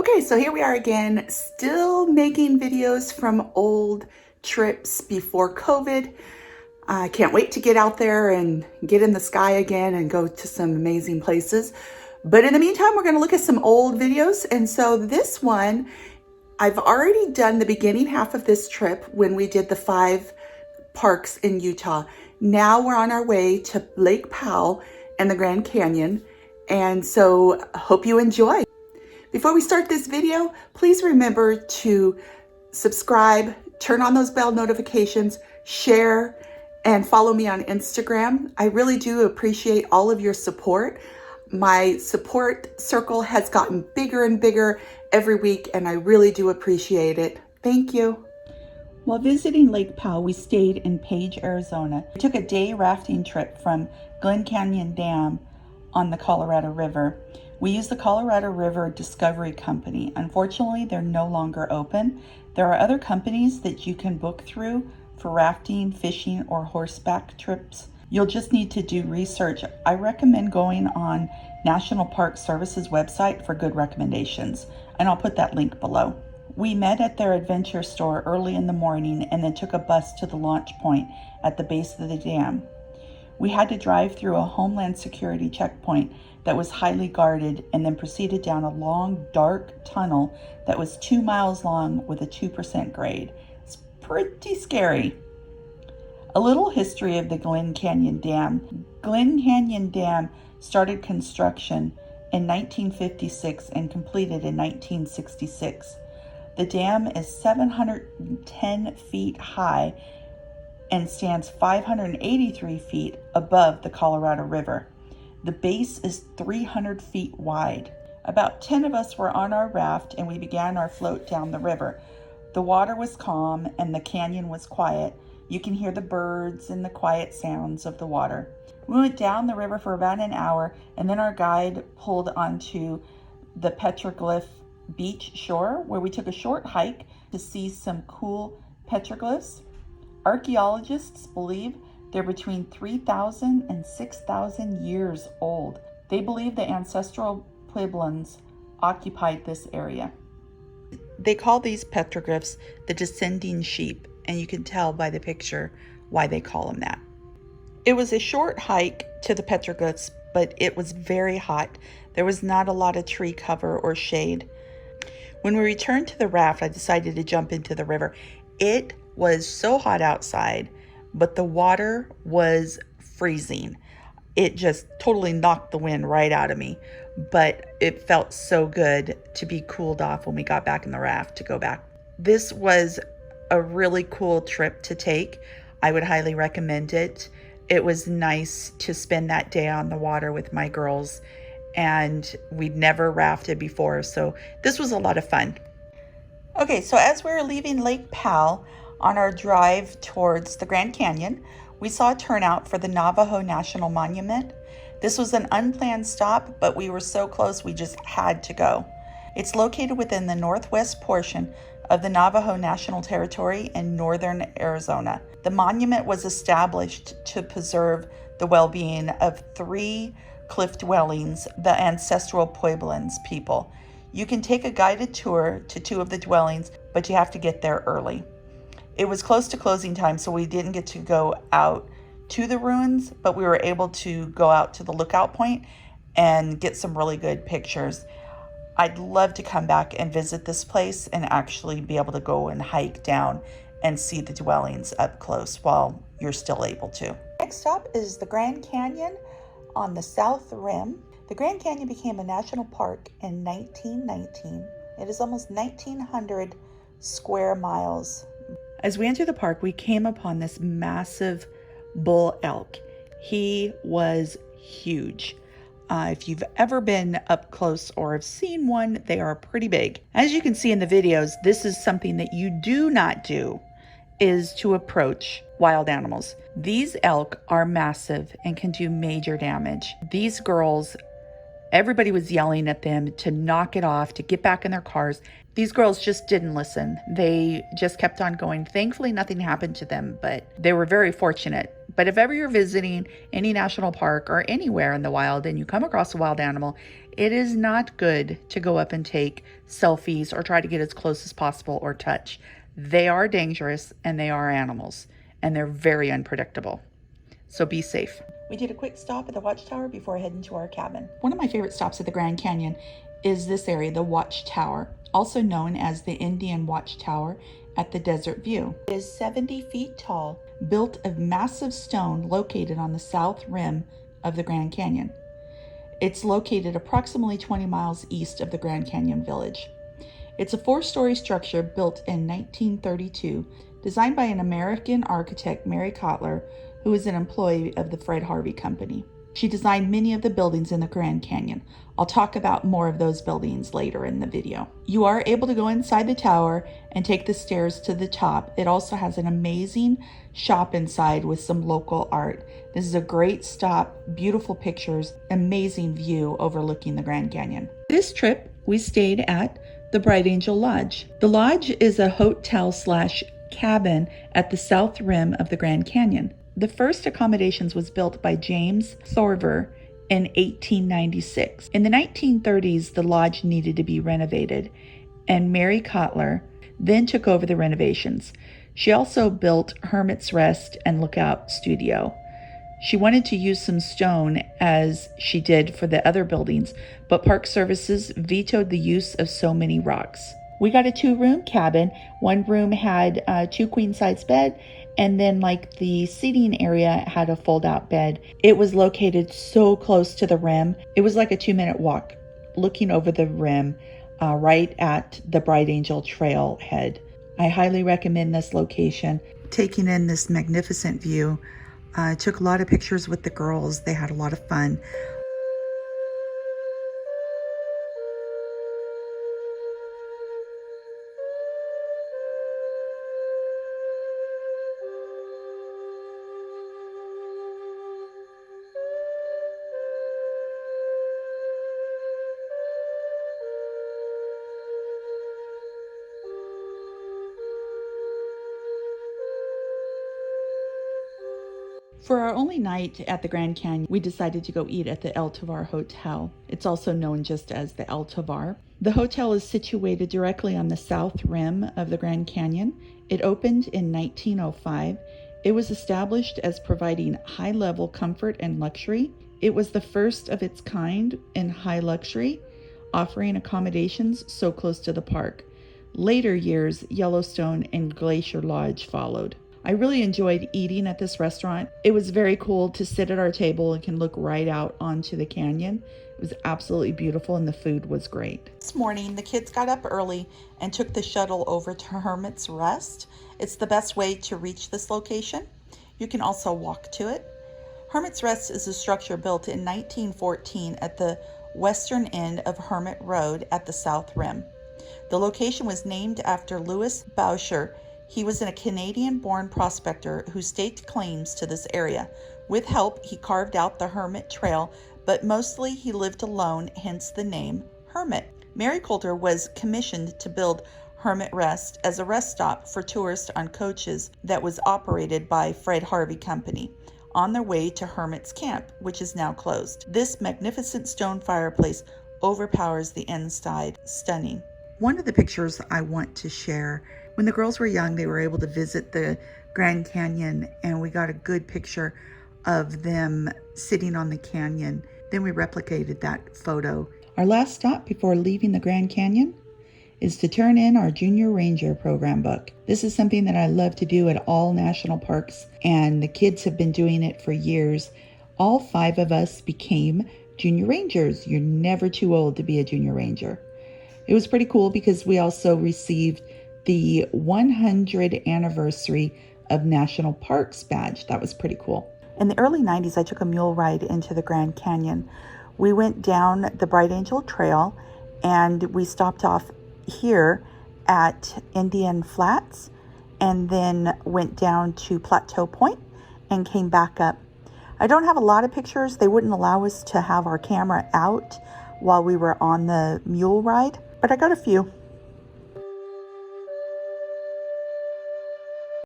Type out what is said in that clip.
Okay, so here we are again, still making videos from old trips before COVID. I can't wait to get out there and get in the sky again and go to some amazing places. But in the meantime, we're going to look at some old videos. And so this one, I've already done the beginning half of this trip when we did the 5 parks in Utah. Now we're on our way to Lake Powell and the Grand Canyon. And so hope you enjoy. Before we start this video, please remember to subscribe, turn on those bell notifications, share, and follow me on Instagram. I really do appreciate all of your support. My support circle has gotten bigger and bigger every week, and I really do appreciate it. Thank you. While visiting Lake Powell, we stayed in Page, Arizona. We took a day rafting trip from Glen Canyon Dam on the Colorado River. We used the Colorado River Discovery Company. Unfortunately, they're no longer open. There are other companies that you can book through for rafting, fishing, or horseback trips. You'll just need to do research. I recommend going on National Park Service's website for good recommendations, and I'll put that link below. We met at their adventure store early in the morning and then took a bus to the launch point at the base of the dam. We had to drive through a Homeland Security checkpoint that was highly guarded and then proceeded down a long, dark tunnel that was 2 miles long with a 2% grade. It's pretty scary. A little history of the Glen Canyon Dam. Glen Canyon Dam started construction in 1956 and completed in 1966. The dam is 710 feet high and stands 583 feet above the Colorado River. The base is 300 feet wide. About 10 of us were on our raft and we began our float down the river. The water was calm and the canyon was quiet. You can hear the birds and the quiet sounds of the water. We went down the river for about an hour and then our guide pulled onto the petroglyph beach shore where we took a short hike to see some cool petroglyphs. Archaeologists believe they're between 3,000 and 6,000 years old. They believe the ancestral Puebloans occupied this area. They call these petroglyphs the descending sheep, and you can tell by the picture why they call them that. It was a short hike to the petroglyphs, but it was very hot. There was not a lot of tree cover or shade. When we returned to the raft, I decided to jump into the river. It was so hot outside, but the water was freezing. It just totally knocked the wind right out of me, but it felt so good to be cooled off when we got back in the raft to go back. This was a really cool trip to take. I would highly recommend it. It was nice to spend that day on the water with my girls, and we'd never rafted before, so this was a lot of fun. Okay, so as we were leaving Lake Powell on our drive towards the Grand Canyon, we saw a turnout for the Navajo National Monument. This was an unplanned stop, but we were so close we just had to go. It's located within the northwest portion of the Navajo National Territory in northern Arizona. The monument was established to preserve the well-being of 3 cliff dwellings, the ancestral Puebloans people. You can take a guided tour to 2 of the dwellings, but you have to get there early. It was close to closing time, so we didn't get to go out to the ruins, but we were able to go out to the lookout point and get some really good pictures. I'd love to come back and visit this place and actually be able to go and hike down and see the dwellings up close while you're still able to. Next stop is the Grand Canyon on the south rim. The Grand Canyon became a national park in 1919. It is almost 1,900 square miles. As we entered the park, we came upon this massive bull elk. He was huge. If you've ever been up close or have seen one, they are pretty big. As you can see in the videos, this is something that you do not do, is to approach wild animals. These elk are massive and can do major damage. These girls, everybody was yelling at them to knock it off, to get back in their cars. These girls just didn't listen. They just kept on going. Thankfully, nothing happened to them, but they were very fortunate But if ever you're visiting any national park or anywhere in the wild and you come across a wild animal, it is not good to go up and take selfies or try to get as close as possible or touch. They are dangerous and they are animals and they're very unpredictable. So be safe. We did a quick stop at the watchtower before heading to our cabin. One of my favorite stops at the Grand Canyon is this area, the Watchtower, also known as the Indian Watchtower at the Desert View. It is 70 feet tall, built of massive stone located on the south rim of the Grand Canyon. It's located approximately 20 miles east of the Grand Canyon Village. It's a 4-story structure built in 1932, designed by an American architect, Mary Cotler, who is an employee of the Fred Harvey Company. She designed many of the buildings in the Grand Canyon. I'll talk about more of those buildings later in the video. You are able to go inside the tower and take the stairs to the top. It also has an amazing shop inside with some local art. This is a great stop, beautiful pictures, amazing view overlooking the Grand Canyon. This trip, we stayed at the Bright Angel Lodge. The lodge is a hotel/cabin at the south rim of the Grand Canyon. The first accommodations was built by James Thorver in 1896. In the 1930s, the lodge needed to be renovated, and Mary Cotler then took over the renovations. She also built Hermits Rest and Lookout Studio. She wanted to use some stone as she did for the other buildings, but Park Services vetoed the use of so many rocks. We got a 2-room cabin. One room had 2 queen-size bed, and then like the seating area had a fold-out bed. It was located so close to the rim. It was like a 2-minute walk looking over the rim right at the Bright Angel Trailhead. I highly recommend this location. Taking in this magnificent view. Took a lot of pictures with the girls. They had a lot of fun. For our only night at the Grand Canyon, we decided to go eat at the El Tovar Hotel. It's also known just as the El Tovar. The hotel is situated directly on the south rim of the Grand Canyon. It opened in 1905. It was established as providing high-level comfort and luxury. It was the first of its kind in high luxury, offering accommodations so close to the park. Later years, Yellowstone and Glacier Lodge followed. I really enjoyed eating at this restaurant. It was very cool to sit at our table and can look right out onto the canyon. It was absolutely beautiful and the food was great. This morning, the kids got up early and took the shuttle over to Hermits Rest. It's the best way to reach this location. You can also walk to it. Hermits Rest is a structure built in 1914 at the western end of Hermit Road at the South Rim. The location was named after Louis Boucher. He was a Canadian-born prospector who staked claims to this area. With help, he carved out the Hermit Trail, but mostly he lived alone, hence the name Hermit. Mary Coulter was commissioned to build Hermit Rest as a rest stop for tourists on coaches that was operated by Fred Harvey Company on their way to Hermit's Camp, which is now closed. This magnificent stone fireplace overpowers the inside. Stunning. One of the pictures I want to share, when the girls were young, they were able to visit the Grand Canyon, and we got a good picture of them sitting on the canyon. Then we replicated that photo. Our last stop before leaving the Grand Canyon is to turn in our Junior Ranger program book. This is something that I love to do at all national parks, and the kids have been doing it for years. All 5 of us became Junior Rangers. You're never too old to be a Junior Ranger. It was pretty cool because we also received the 100th anniversary of National Parks badge. That was pretty cool. In the early 90s, I took a mule ride into the Grand Canyon. We went down the Bright Angel Trail and we stopped off here at Indian Flats and then went down to Plateau Point and came back up. I don't have a lot of pictures. They wouldn't allow us to have our camera out while we were on the mule ride, but I got a few.